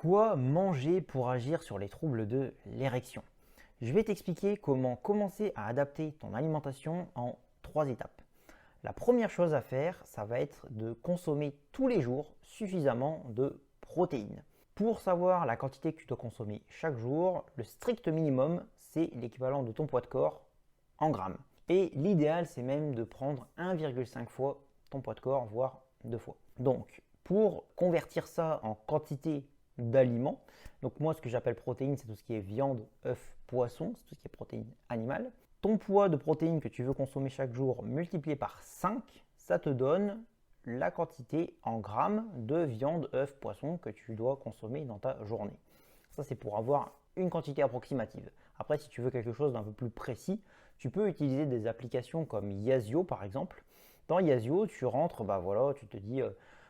Quoi manger pour agir sur les troubles de l'érection? Je vais t'expliquer comment commencer à adapter ton alimentation en 3 étapes. La première chose à faire, ça va être de consommer tous les jours suffisamment de protéines. Pour savoir la quantité que tu dois consommer chaque jour, le strict minimum, c'est l'équivalent de ton poids de corps en grammes. Et l'idéal, c'est même de prendre 1,5 fois ton poids de corps, voire 2 fois. Donc, pour convertir ça en quantité d'aliments, donc moi, ce que j'appelle protéines, c'est tout ce qui est viande, œufs, poisson, c'est tout ce qui est protéines animales. Ton poids de protéines que tu veux consommer chaque jour multiplié par 5, ça te donne la quantité en grammes de viande, œufs, poisson que tu dois consommer dans ta journée. Ça, c'est pour avoir une quantité approximative. Après, si tu veux quelque chose d'un peu plus précis, tu peux utiliser des applications comme Yazio par exemple. Dans Yazio, tu rentres, tu te dis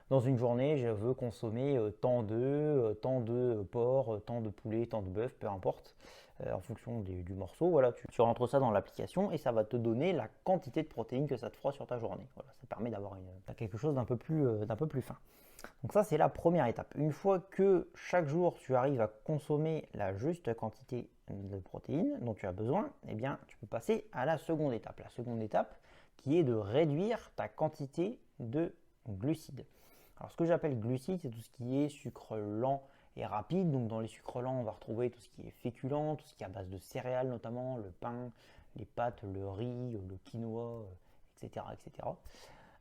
dans une journée, je veux consommer tant d'œufs, tant de porc, tant de poulet, tant de bœuf, peu importe, en fonction du morceau. Voilà, tu rentres ça dans l'application et ça va te donner la quantité de protéines que ça te fera sur ta journée. Voilà, ça permet d'avoir quelque chose d'un peu plus fin. Donc ça, c'est la première étape. Une fois que chaque jour, tu arrives à consommer la juste quantité de protéines dont tu as besoin, eh bien, tu peux passer à la seconde étape. La seconde étape qui est de réduire ta quantité de glucides. Alors, ce que j'appelle glucides, c'est tout ce qui est sucre lent et rapide. Donc, dans les sucres lents, on va retrouver tout ce qui est féculent, tout ce qui est à base de céréales notamment, le pain, les pâtes, le riz, le quinoa, etc., etc.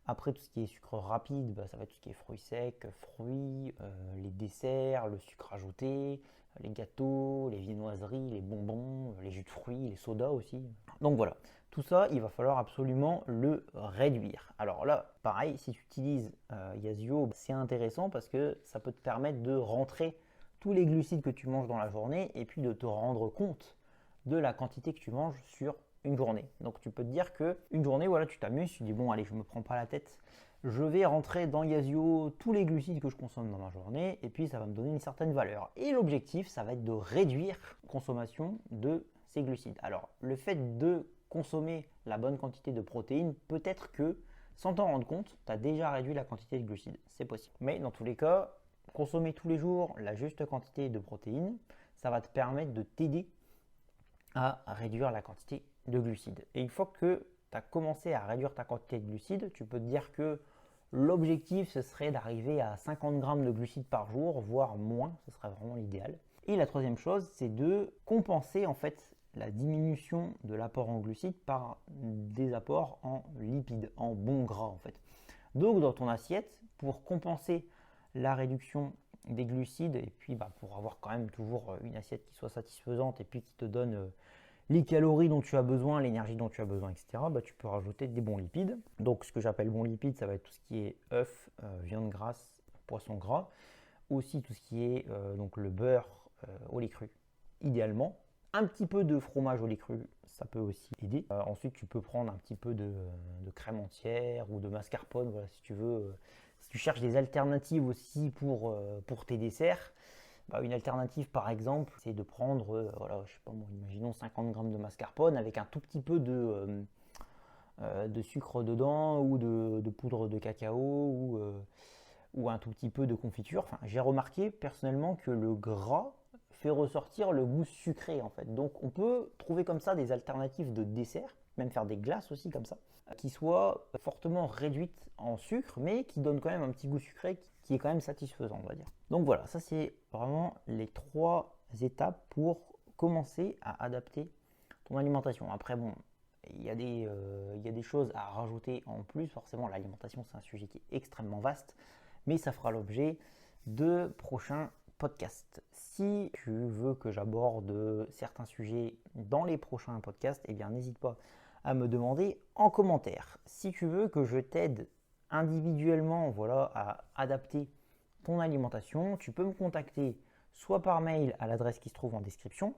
Après, tout ce qui est sucre rapide, ça va être tout ce qui est fruits secs, fruits, les desserts, le sucre ajouté, les gâteaux, les viennoiseries, les bonbons, les jus de fruits, les sodas aussi. Donc voilà, tout ça, il va falloir absolument le réduire. Alors là, pareil, si tu utilises Yazio, c'est intéressant parce que ça peut te permettre de rentrer tous les glucides que tu manges dans la journée et puis de te rendre compte de la quantité que tu manges sur une journée. Donc tu peux te dire que une journée, voilà, tu t'amuses, tu dis bon allez, je me prends pas la tête, je vais rentrer dans Yazio tous les glucides que je consomme dans ma journée et puis ça va me donner une certaine valeur. Et l'objectif, ça va être de réduire la consommation de ces glucides. Alors le fait de consommer la bonne quantité de protéines, peut-être que sans t'en rendre compte, tu as déjà réduit la quantité de glucides. C'est possible. Mais dans tous les cas, consommer tous les jours la juste quantité de protéines, ça va te permettre de t'aider à réduire la quantité de glucides. Et une fois que tu as commencé à réduire ta quantité de glucides, tu peux te dire que l'objectif, ce serait d'arriver à 50 grammes de glucides par jour, voire moins, ce serait vraiment l'idéal. Et la troisième chose, c'est de compenser en fait la diminution de l'apport en glucides par des apports en lipides, en bons gras en fait. Donc dans ton assiette, pour compenser la réduction des glucides et puis pour avoir quand même toujours une assiette qui soit satisfaisante et puis qui te donne les calories dont tu as besoin, l'énergie dont tu as besoin, etc., tu peux rajouter des bons lipides. Donc ce que j'appelle bons lipides, ça va être tout ce qui est œufs, viande grasse, poisson gras, aussi tout ce qui est donc le beurre au lait cru, idéalement. Un petit peu de fromage au lait cru, ça peut aussi aider. Ensuite, tu peux prendre un petit peu de crème entière ou de mascarpone, voilà, si tu veux. Si tu cherches des alternatives aussi pour tes desserts, une alternative par exemple, c'est de prendre, je sais pas moi, imaginons 50 grammes de mascarpone avec un tout petit peu de sucre dedans ou de poudre de cacao ou un tout petit peu de confiture. Enfin, j'ai remarqué personnellement que le gras fait ressortir le goût sucré en fait. Donc on peut trouver comme ça des alternatives de dessert, même faire des glaces aussi comme ça, qui soient fortement réduites en sucre, mais qui donnent quand même un petit goût sucré qui est quand même satisfaisant, on va dire. Donc voilà, ça c'est vraiment les 3 étapes pour commencer à adapter ton alimentation. Après bon, il y a des choses à rajouter en plus. Forcément, l'alimentation, c'est un sujet qui est extrêmement vaste, mais ça fera l'objet de prochains podcasts. Si tu veux que j'aborde certains sujets dans les prochains podcasts, eh bien n'hésite pas à me demander en commentaire. Si tu veux que je t'aide individuellement à adapter ton alimentation, tu peux me contacter soit par mail à l'adresse qui se trouve en description,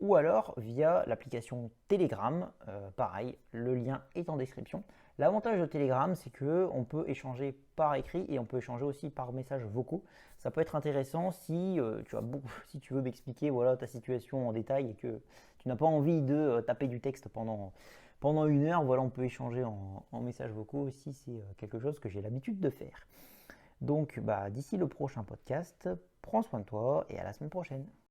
ou alors via l'application Telegram, pareil, le lien est en description. L'avantage de Telegram, c'est qu'on peut échanger par écrit et on peut échanger aussi par messages vocaux. Ça peut être intéressant si si tu veux m'expliquer ta situation en détail et que tu n'as pas envie de taper du texte pendant 1 heure. On peut échanger en messages vocaux aussi, c'est quelque chose que j'ai l'habitude de faire. Donc d'ici le prochain podcast, Prends soin de toi et à la semaine prochaine.